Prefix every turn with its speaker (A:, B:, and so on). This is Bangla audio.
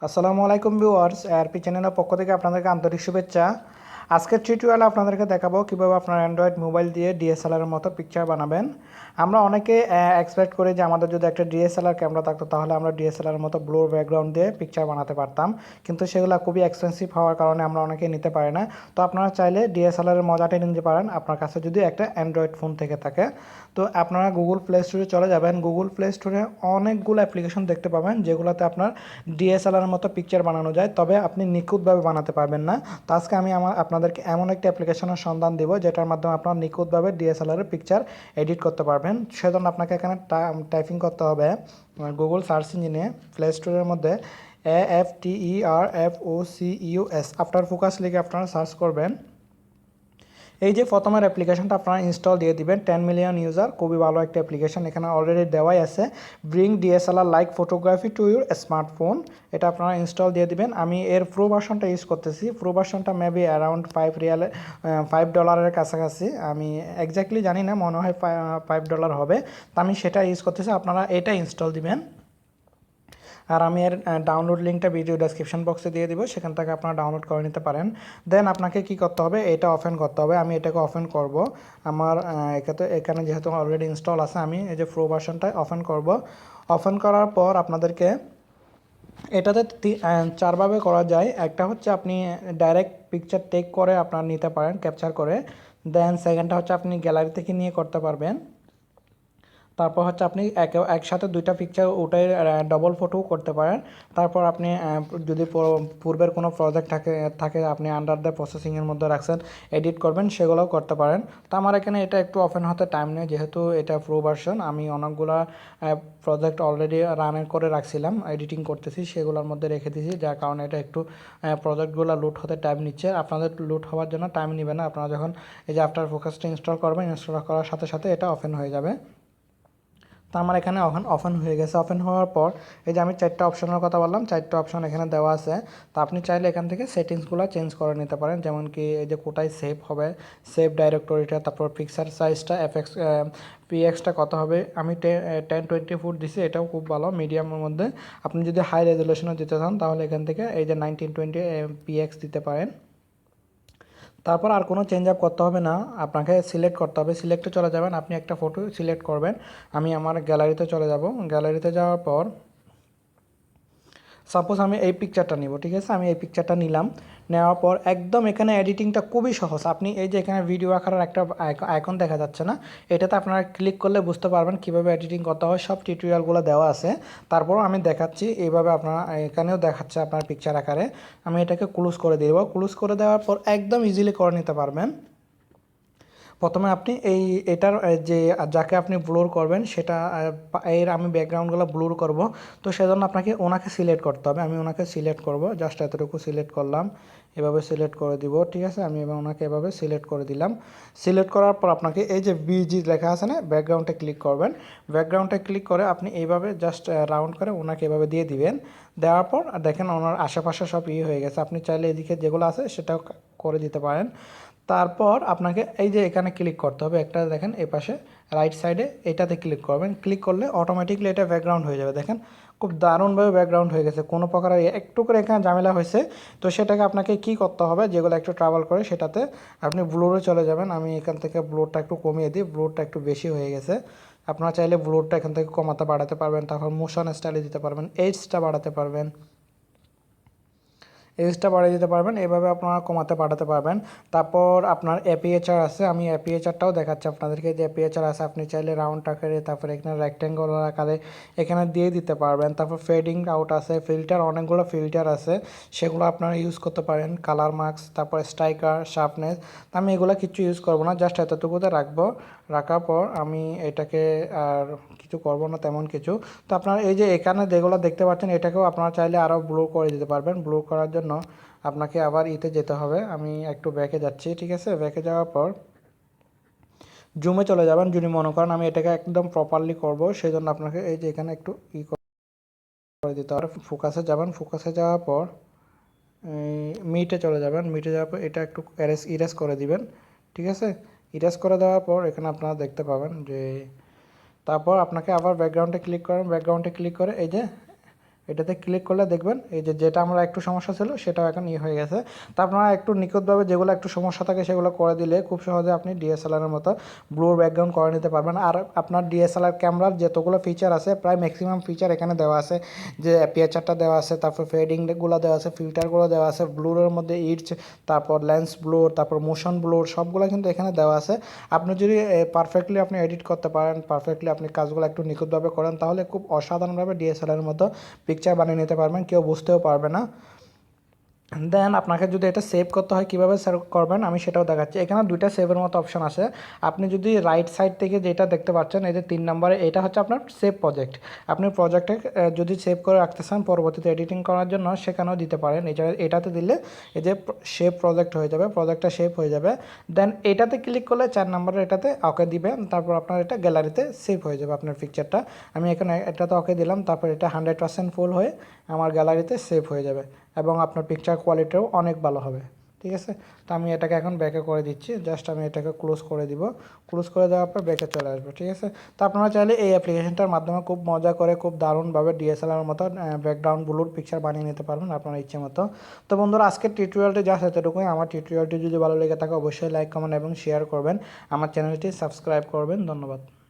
A: আসসালামু আলাইকুম ভিউয়ার্স, এআরপি চ্যানেলের পক্ষ থেকে আপনাদেরকে আন্তরিক শুভেচ্ছা। আজকের টিউটোরিয়ালে আপনাদেরকে দেখাবো কিভাবে আপনার অ্যান্ড্রয়েড মোবাইল দিয়ে ডিএসএলআর এর মতো পিকচার বানাবেন। আমরা অনেকে এক্সপেক্ট করি যে আমাদের যদি একটা ডিএসএলআর ক্যামেরা থাকতো তাহলে আমরা ডিএসএলআর এর মতো ব্লুর ব্যাকগ্রাউন্ড দিয়ে পিকচার বানাতে পারতাম, কিন্তু সেগুলো খুবই এক্সপেন্সিভ হওয়ার কারণে আমরা অনেকে নিতে পারি না। তো আপনারা চাইলে ডিএসএলআর এর মজাটা নিতে পারেন আপনার কাছে যদি একটা অ্যান্ড্রয়েড ফোন থেকে থাকে। তো আপনারা গুগল প্লে স্টোরে চলে যাবেন। গুগল প্লে স্টোরে অনেকগুলো অ্যাপ্লিকেশন দেখতে পাবেন যেগুলোতে আপনার ডিএসএলআর মতো পিকচার বানানো যায়, তবে আপনি নিখুঁতভাবে বানাতে পারবেন না। তো আজকে আমি আপনাদেরকে এমন একটি অ্যাপ্লিকেশনের সন্ধান দেব যেটার মাধ্যমে আপনারা নিখুঁতভাবে ডিএসএলআর পিকচার এডিট করতে পারবেন। সেজন্য আপনাকে এখানে টাইপিং করতে হবে গুগল সার্চ ইঞ্জিনে প্লে স্টোরের মধ্যে AFTERFOCUS আফটার ফোকাস লিখে আপনারা সার্চ করবেন। এই যে প্রথমের অ্যাপ্লিকেশনটা আপনারা ইনস্টল দিয়ে দিবেন। 10 মিলিয়ন ইউজার, খুবই ভালো একটা অ্যাপ্লিকেশন, এখানে অলরেডি দেওয়াই আছে bring DSLR like photography to your smartphone. এটা আপনারা ইনস্টল দিয়ে দিবেন। আমি এর প্রো ভার্সনটা ইউজ করতেছি। প্রো ভার্সনটা মেবি অ্যারাউন্ড $5 কাছাকাছি, আমি এক্স্যাক্টলি জানি না, মনে হয় $5 হবে। তো আমি সেটা ইউজ করতেছি, আপনারা এটা ইনস্টল দিবেন। আর আমি এর ডাউনলোড লিঙ্কটা ভিডিও ডেসক্রিপশন বক্সে দিয়ে দিব, সেখান থেকে আপনারা ডাউনলোড করে নিতে পারেন। দেন আপনাকে কি করতে হবে, এটা ওপেন করতে হবে। আমি এটাকে ওপেন করব। আমার এখানে যেহেতু অলরেডি ইনস্টল আছে, আমি এই যে প্রো ভার্সনটা ওপেন করব। ওপেন করার পর আপনাদেরকে এটাতে চারভাবে করা যায়। একটা হচ্ছে আপনি ডাইরেক্ট পিকচার টেক করে আপনার নিতে পারেন, ক্যাপচার করে। দেন সেকেন্ডটা হচ্ছে আপনি গ্যালারি থেকে নিয়ে করতে পারবেন। তারপর হচ্ছে আপনি একসাথে দুইটা পিকচার ওটাই ডবল ফটোও করতে পারেন। তারপর আপনি যদি পূর্বের কোনো প্রজেক্ট থাকে আপনি আন্ডার দ্য প্রসেসিংয়ের মধ্যে রাখছেন, এডিট করবেন, সেগুলোও করতে পারেন। তো আমার এখানে এটা একটু ওপেন হতে টাইম নেই, যেহেতু এটা প্রো ভার্সন। আমি অনেকগুলো প্রজেক্ট অলরেডি রান করে রাখছিলাম, এডিটিং করতেছি, সেগুলোর মধ্যে রেখে দিয়েছি, যার কারণে এটা একটু প্রজেক্টগুলো লুট হতে টাইম নিচ্ছে। আপনাদের লুট হওয়ার জন্য টাইম নেবে না। আপনারা যখন এই যে আফটার ফোকাসটা ইনস্টল করবেন, ইনস্টল করার সাথে সাথে এটা ওপেন হয়ে যাবে। তো আমার এখানে ওপেন হয়ে গেছে। ওপেন হওয়ার পর এই যে আমি চারটা অপশনের কথা বললাম, চারটা অপশন এখানে দেওয়া আছে। তো আপনি চাইলে এখান থেকে সেটিংসগুলো চেঞ্জ করে নিতে পারেন, যেমন কি এই যে কোথায় সেভ হবে, সেভ ডাইরেক্টরিটা, তারপর পিকচার সাইজটা PXটা কত হবে। আমি 1024 দিছি, এটাও খুব ভালো মিডিয়ামের মধ্যে। আপনি যদি হাই রেজলিউশনে দিতে চান তাহলে এখান থেকে এই যে 1920 PX দিতে পারেন। তারপর আর কোনো চেঞ্জ আপ করতে হবে না, আপনাকে সিলেক্ট করতে হবে। সিলেক্টে চলে যাবেন, আপনি একটা ফটো সিলেক্ট করবেন। আমি আমার গ্যালারিতে চলে যাব। গ্যালারিতে যাওয়ার পর সাপোজ আমি এই পিকচারটা নিব, ঠিক আছে, আমি এই পিকচারটা নিলাম। নেওয়ার পর একদম এখানে এডিটিংটা খুবই সহজ। আপনি এই যে এখানে ভিডিও আকারের একটা আইকন দেখা যাচ্ছে না, এটাতে আপনারা ক্লিক করলে বুঝতে পারবেন কীভাবে এডিটিং করতে হয়। সব টিউটোরিয়ালগুলো দেওয়া আছে। তারপর আমি দেখাচ্ছি এইভাবে, আপনারা এখানেও দেখাচ্ছে আপনার পিকচার আকারে। আমি এটাকে ক্লোজ করে দেব। ক্লোজ করে দেওয়ার পর একদম ইজিলি করে নিতে পারবেন। প্রথমে আপনি এটার যে যাকে আপনি ব্লোর করবেন সেটা আমি ব্যাকগ্রাউন্ডগুলো ব্লোর করব। তো সেজন্য আপনাকে ওনাকে সিলেক্ট করতে হবে। আমি ওনাকে সিলেক্ট করব, জাস্ট এতটুকু সিলেক্ট করলাম, এভাবে সিলেক্ট করে দিব, ঠিক আছে। আমি ওনাকে এভাবে সিলেক্ট করে দিলাম। সিলেক্ট করার পর আপনাকে এই যে বিজি লেখা আছে না, ব্যাকগ্রাউন্ডে ক্লিক করবেন। ব্যাকগ্রাউন্ডে ক্লিক করে আপনি এইভাবে জাস্ট রাউন্ড করে ওনাকে এভাবে দিয়ে দিবেন। দেওয়ার পর দেখেন ওনার আশেপাশে সব হয়ে গেছে। আপনি চাইলে এদিকে যেগুলো আছে সেটাও করে দিতে পারেন। তারপর আপনাকে এই যে এখানে ক্লিক করতে হবে, একটা দেখেন এই পাশে রাইট সাইডে, এটাতে ক্লিক করবেন। ক্লিক করলে অটোমেটিকলি এটা ব্যাকগ্রাউন্ড হয়ে যাবে। দেখেন খুব দারুণভাবে ব্যাকগ্রাউন্ড হয়ে গেছে, কোনো প্রকার একটু করে এখানে ঝামেলা হয়েছে। তো সেটাকে আপনাকে কি করতে হবে, যেগুলো একটু ট্রাভেল করে সেটাতে আপনি ব্লুরে চলে যাবেন। আমি এখান থেকে ব্লুরটা একটু কমিয়ে দিই, ব্লুরটা একটু বেশি হয়ে গেছে। আপনারা চাইলে ব্লুরটা এখান থেকে কমাতে বাড়াতে পারবেন। তারপর মোশন স্টাইলে দিতে পারবেন, এজটা বাড়াতে পারবেন, এজটা বাড়িয়ে দিতে পারবেন। এভাবে আপনারা কমাতে বাড়াতে পারবেন। তারপর আপনার অ্যাপিয়েচার আছে, আমি অ্যাপিয়েচারটাও দেখাচ্ছি আপনাদেরকে। যে অ্যাপিয়েচার আছে আপনি চাইলে রাউন্ড আকারে, তারপরে এখানে রেক্ট্যাঙ্গুলার আকারে এখানে দিয়ে দিতে পারবেন। তারপর ফেডিং আউট আছে, ফিল্টার, অনেকগুলো ফিল্টার আছে, সেগুলো আপনারা ইউজ করতে পারেন। কালার মার্কস, তারপর স্ট্রাইকার, শার্পনেস। আমি এগুলো কিছু ইউজ করবো না, জাস্ট এতটুকুতে রাখবো। রাখার পর আমি এটাকে আর কিছু করবো না তেমন কিছু। তো আপনারা এই যে এখানে যেগুলো দেখতে পাচ্ছেন এটাকেও আপনারা চাইলে আরও ব্লু করে দিতে পারবেন। ব্লু করার জন্য আপনাকে আবার যেতে হবে। আমি একটু ব্যাকে যাচ্ছি, ঠিক আছে। ব্যাকে যাওয়ার পর জুমে চলে যাবেন। যদি মনে করেন আমি এটাকে একদম প্রপারলি করব, সেই জন্য আপনাকে এই যে এখানে একটু করে দিতে হবে। ফোকাসে যাবেন, ফোকাসে যাওয়ার পর মিটে চলে যাবেন। মিটে যাওয়ার পর এটা একটু ইরেজ করে দিবেন, ঠিক আছে। ইরেজ করে দেওয়ার পর এখানে আপনারা দেখতে পাবেন যে তারপর আপনাকে আবার ব্যাকগ্রাউন্ডে ক্লিক করেন। ব্যাকগ্রাউন্ডে ক্লিক করে এই যে এটাতে ক্লিক করলে দেখবেন এই যে যেটা আমরা একটু সমস্যা ছিল সেটাও এখন হয়ে গেছে। তো আপনারা একটু নিখুঁতভাবে যেগুলো একটু সমস্যা থাকে সেগুলো করে দিলে খুব সহজে আপনি ডিএসএলআরের মতো ব্লুর ব্যাকগ্রাউন্ড করে নিতে পারবেন। আর আপনার ডিএসএলআর ক্যামেরার যতগুলো ফিচার আছে প্রায় ম্যাক্সিমাম ফিচার এখানে দেওয়া আছে, যে অ্যাপিয়ারটা দেওয়া আছে, তারপর ফেডিংগুলো দেওয়া আছে, ফিল্টারগুলো দেওয়া আছে, ব্লুরের মধ্যে ইটস, তারপর লেন্স ব্লোর, তারপর মোশন ব্লোর, সবগুলো কিন্তু এখানে দেওয়া আছে। আপনি যদি পারফেক্টলি আপনি এডিট করতে পারেন, পারফেক্টলি আপনি কাজগুলো একটু নিখুঁতভাবে করেন, তাহলে খুব অসাধারণভাবে ডিএসএলআরের মতো পিকচার বানিয়ে নিতে পারবেন, কেউ বুঝতেও পারবে না। দেন আপনাকে যদি এটা সেভ করতে হয় কীভাবে সেভ করবেন আমি সেটাও দেখাচ্ছি। এখানে দুইটা সেভের মতো অপশন আছে। আপনি যদি রাইট সাইড থেকে যেটা দেখতে পাচ্ছেন এই যে 3 নম্বরে, এটা হচ্ছে আপনার সেভ প্রজেক্ট। আপনি প্রজেক্টে যদি সেভ করে রাখতে চান পরবর্তীতে এডিটিং করার জন্য সেখানেও দিতে পারেন। এটাতে দিলে এই যে সেভ প্রজেক্ট হয়ে যাবে, প্রজেক্টটা সেভ হয়ে যাবে। দেন এটাতে ক্লিক করলে 4 নম্বরে এটাতে ওকে দিবেন, তারপর আপনার এটা গ্যালারিতে সেভ হয়ে যাবে আপনার পিকচারটা। আমি এখানে এটাতে ওকে দিলাম, তারপর এটা 100% ফুল হয়ে আমার গ্যালারিতে সেভ হয়ে যাবে এবং আপনার পিকচার কোয়ালিটিও অনেক ভালো হবে। ঠিক আছে, তো আমি এটাকে এখন ব্যাকে করে দিচ্ছি, জাস্ট আমি এটাকে ক্লোজ করে দিব। ক্লোজ করে দেওয়ার পর ব্যাকে চলে আসবে। ঠিক আছে, তো আপনারা চাইলে এই অ্যাপ্লিকেশনটার মাধ্যমে খুব মজা করে খুব দারুণভাবে ডিএসএলআর মতো ব্যাকগ্রাউন্ড ব্লুর পিকচার বানিয়ে নিতে পারবেন আপনার ইচ্ছে মতো। তো বন্ধুরা আজকের টিউটোরিয়ালটি জাস্ট এতটুকুই। আমার টিউটোরিয়ালটি যদি ভালো লেগে থাকে অবশ্যই লাইক, কমেন্ট এবং শেয়ার করবেন। আমার চ্যানেলটি সাবস্ক্রাইব করবেন। ধন্যবাদ।